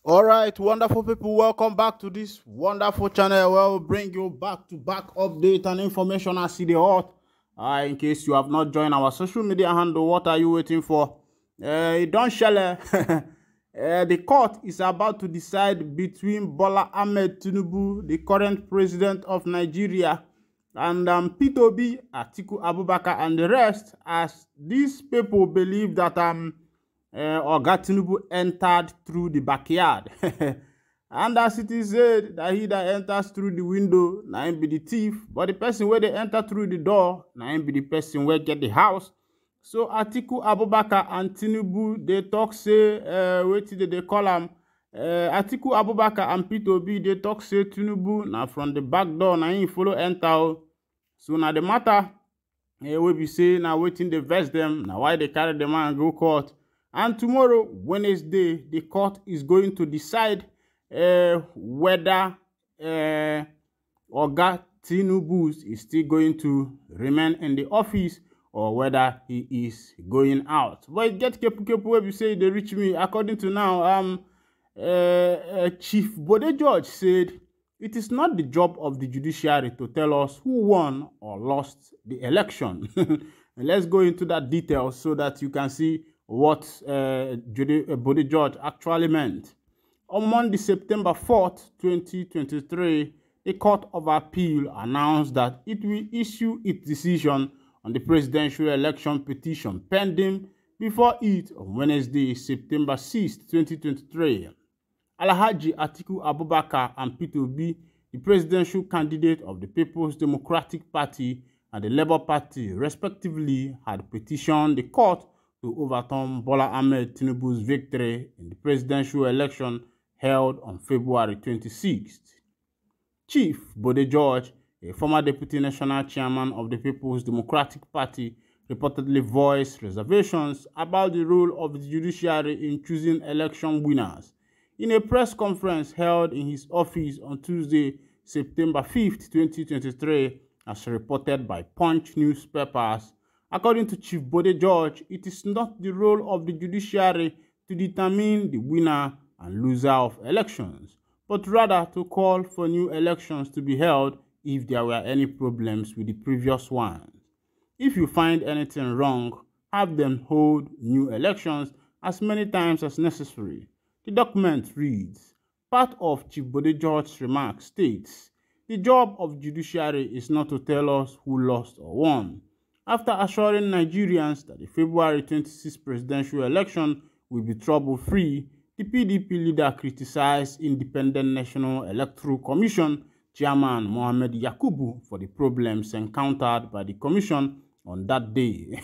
All right, wonderful people, welcome back to this wonderful channel where we'll bring you back-to-back update and information as see the hot. In case you have not joined our social media handle, what are you waiting for? Don't share. The court is about to decide between Bola Ahmed Tinubu, the current president of Nigeria, and P2B, Atiku Abubakar, and the rest, as these people believe that Oga Tinubu entered through the backyard. And as it is said that he that enters through the window, na him be the thief, but the person where they enter through the door, na him be the person where get the house. So Atiku Abubakar and Tinubu, they talk say, wait till they call him. Atiku Abubakar and P2B, they talk say Tinubu, now from the back door, na him follow enter. So now the matter, we be say, now waiting they vex them, now why they carry the man go court. And tomorrow, Wednesday, the court is going to decide whether Oga Tinubu is still going to remain in the office or whether he is going out. But get kepu where you say they reach me. According to now, Chief Bode George said it is not the job of the judiciary to tell us who won or lost the election. And let's go into that detail so that you can see what Bode George actually meant. On Monday, September 4th, 2023, the Court of Appeal announced that it will issue its decision on the presidential election petition pending before it on Wednesday, September 6th, 2023. Alhaji Atiku Abubakar and P2B, the presidential candidate of the People's Democratic Party and the Labour Party, respectively, had petitioned the court to overturn Bola Ahmed Tinubu's victory in the presidential election held on February 26th. Chief Bode George, a former deputy national chairman of the People's Democratic Party, reportedly voiced reservations about the role of the judiciary in choosing election winners. In a press conference held in his office on Tuesday, September 5th, 2023, as reported by Punch newspapers, according to Chief Bode George, it is not the role of the judiciary to determine the winner and loser of elections, but rather to call for new elections to be held if there were any problems with the previous ones. If you find anything wrong, have them hold new elections as many times as necessary. The document reads, part of Chief Bode George's remarks states, the job of judiciary is not to tell us who lost or won. After assuring Nigerians that the February 26 presidential election will be trouble-free, the PDP leader criticized Independent National Electoral Commission Chairman Mohammed Yakubu for the problems encountered by the commission on that day.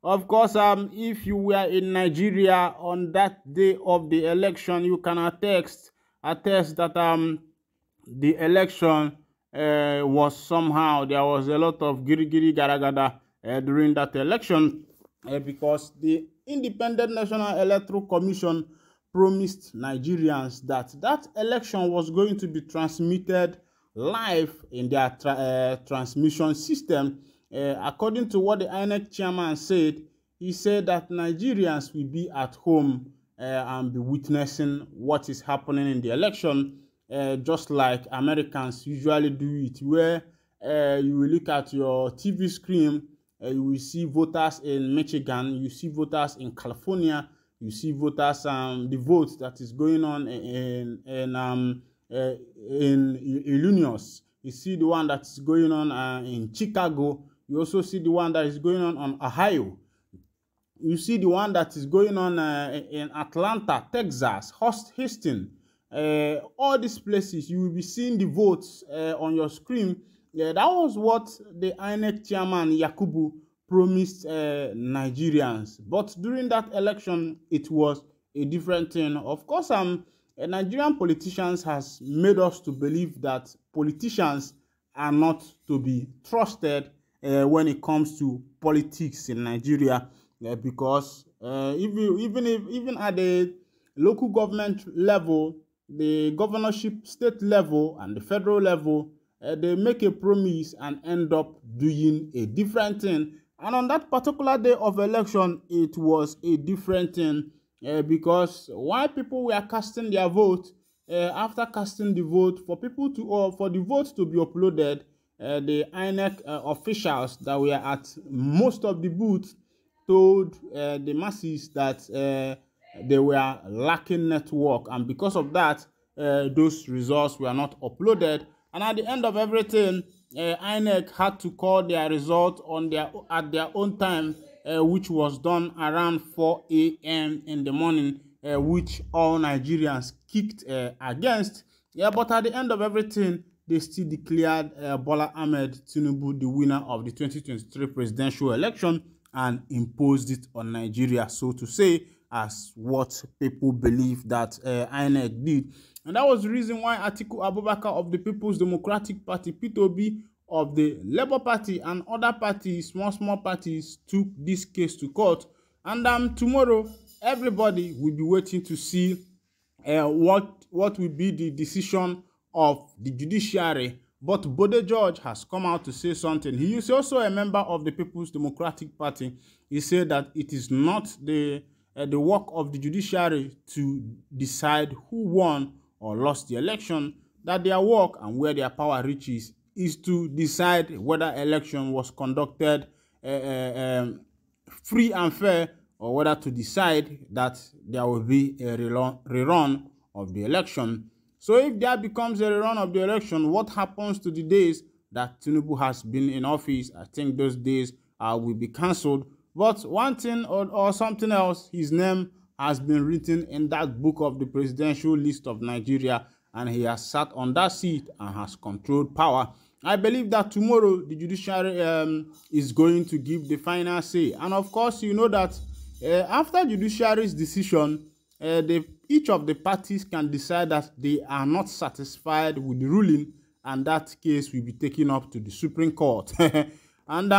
Of course, if you were in Nigeria on that day of the election, you can attest that the election was somehow, there was a lot of giri garagada during that election because the Independent National Electoral Commission promised Nigerians that that election was going to be transmitted live in their transmission system. According to what the INEC chairman said, he said that Nigerians will be at home and be witnessing what is happening in the election, just like Americans usually do it, where you will look at your TV screen, you will see voters in Michigan, you see voters in California, you see voters, the vote that is going on in Illinois. You see the one that is going on in Chicago. You also see the one that is going on Ohio. You see the one that is going on in Atlanta, Texas, Houston. All these places, you will be seeing the votes on your screen. That was what the INEC chairman Yakubu promised Nigerians. But during that election, it was a different thing. Of course, Nigerian politicians has made us to believe that politicians are not to be trusted when it comes to politics in Nigeria, because even at the local government level, the governorship state level, and the federal level, they make a promise and end up doing a different thing. And on that particular day of election, it was a different thing. because while people were casting their vote, after casting the vote for people to or for the vote to be uploaded, the INEC officials that were at most of the booths told the masses that they were lacking network, and because of that, those results were not uploaded. And at the end of everything, INEC had to call their result on at their own time, which was done around 4 a.m. in the morning, which all Nigerians kicked against. Yeah, but at the end of everything, they still declared Bola Ahmed Tinubu the winner of the 2023 presidential election and imposed it on Nigeria, so to say, as what people believe that INEC did. And that was the reason why Atiku Abubakar of the People's Democratic Party, P2B, of the Labour Party, and other parties, small parties, took this case to court. And tomorrow, everybody will be waiting to see what will be the decision of the judiciary. But Bode George has come out to say something. He is also a member of the People's Democratic Party. He said that it is not the work of the judiciary to decide who won or lost the election, that their work and where their power reaches is to decide whether election was conducted free and fair, or whether to decide that there will be a rerun of the election. So if there becomes a rerun of the election, what happens to the days that Tinubu has been in office? I think those days will be cancelled. But one thing or something else, his name has been written in that book of the presidential list of Nigeria, and he has sat on that seat and has controlled power. I believe that tomorrow the judiciary is going to give the final say. And of course, you know that after judiciary's decision, each of the parties can decide that they are not satisfied with the ruling, and that case will be taken up to the Supreme Court. And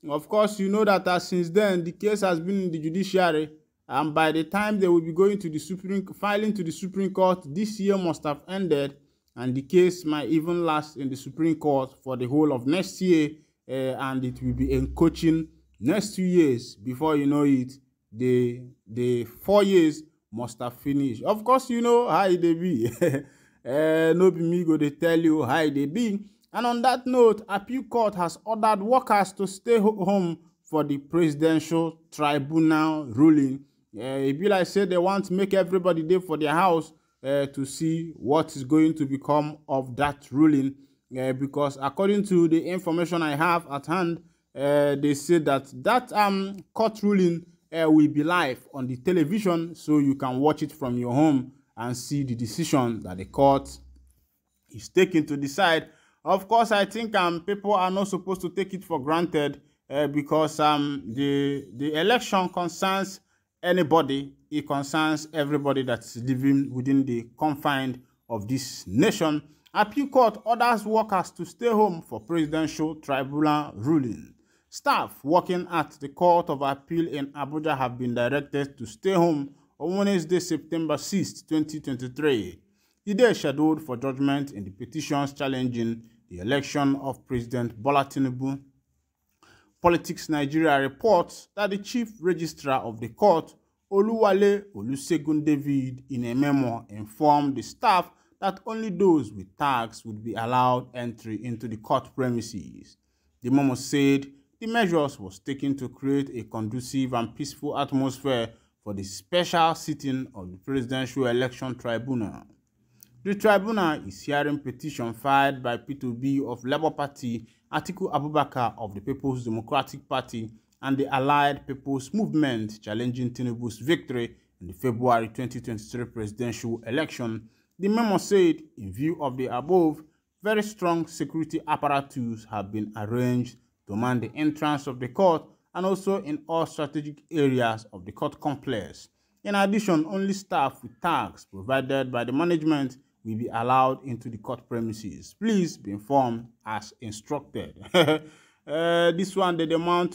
of course, you know that since then the case has been in the judiciary, and by the time they will be going to the filing to the Supreme Court, this year must have ended, and the case might even last in the Supreme Court for the whole of next year, and it will be in coaching next 2 years. Before you know it, the 4 years must have finished. Of course, you know how they be. No be me go dey tell you how they be. And on that note, Appeal Court has ordered workers to stay home for the presidential tribunal ruling. E be like say they want to make everybody there for their house to see what is going to become of that ruling, because according to the information I have at hand, they say that court ruling will be live on the television, so you can watch it from your home and see the decision that the court is taking to decide. Of course, I think people are not supposed to take it for granted, because the election concerns anybody. It concerns everybody that's living within the confines of this nation. Appeal Court orders workers to stay home for presidential tribunal ruling. Staff working at the Court of Appeal in Abuja have been directed to stay home on Wednesday, September 6, 2023. The day scheduled for judgment in the petitions challenging the election of President Bola Tinubu. Politics Nigeria reports that the chief registrar of the court, Oluwale Olusegun David, in a memo informed the staff that only those with tags would be allowed entry into the court premises. The memo said the measures was taken to create a conducive and peaceful atmosphere for the special sitting of the Presidential Election Tribunal. The tribunal is hearing petition filed by P2B of Labour Party, Atiku Abubakar of the People's Democratic Party, and the Allied People's Movement challenging Tinubu's victory in the February 2023 presidential election. The memo said, in view of the above, very strong security apparatus have been arranged to man the entrance of the court and also in all strategic areas of the court complex. In addition, only staff with tags provided by the management will be allowed into the court premises. Please be informed as instructed. This one, they demand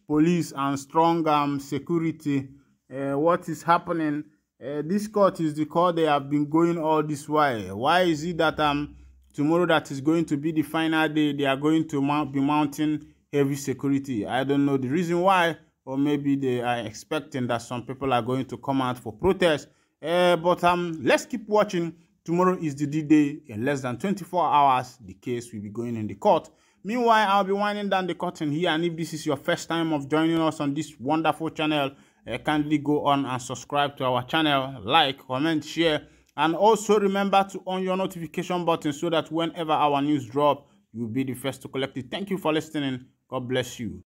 police and strong security. What is happening? This court is the court they have been going all this while. Why is it that tomorrow that is going to be the final day, they are going to be mounting heavy security? I don't know the reason why, or maybe they are expecting that some people are going to come out for protest. But let's keep watching. Tomorrow is the D-Day. In less than 24 hours, the case will be going in the court. Meanwhile, I'll be winding down the curtain here. And if this is your first time of joining us on this wonderful channel, kindly go on and subscribe to our channel, like, comment, share, and also remember to on your notification button so that whenever our news drop, you'll be the first to collect it. Thank you for listening. God bless you.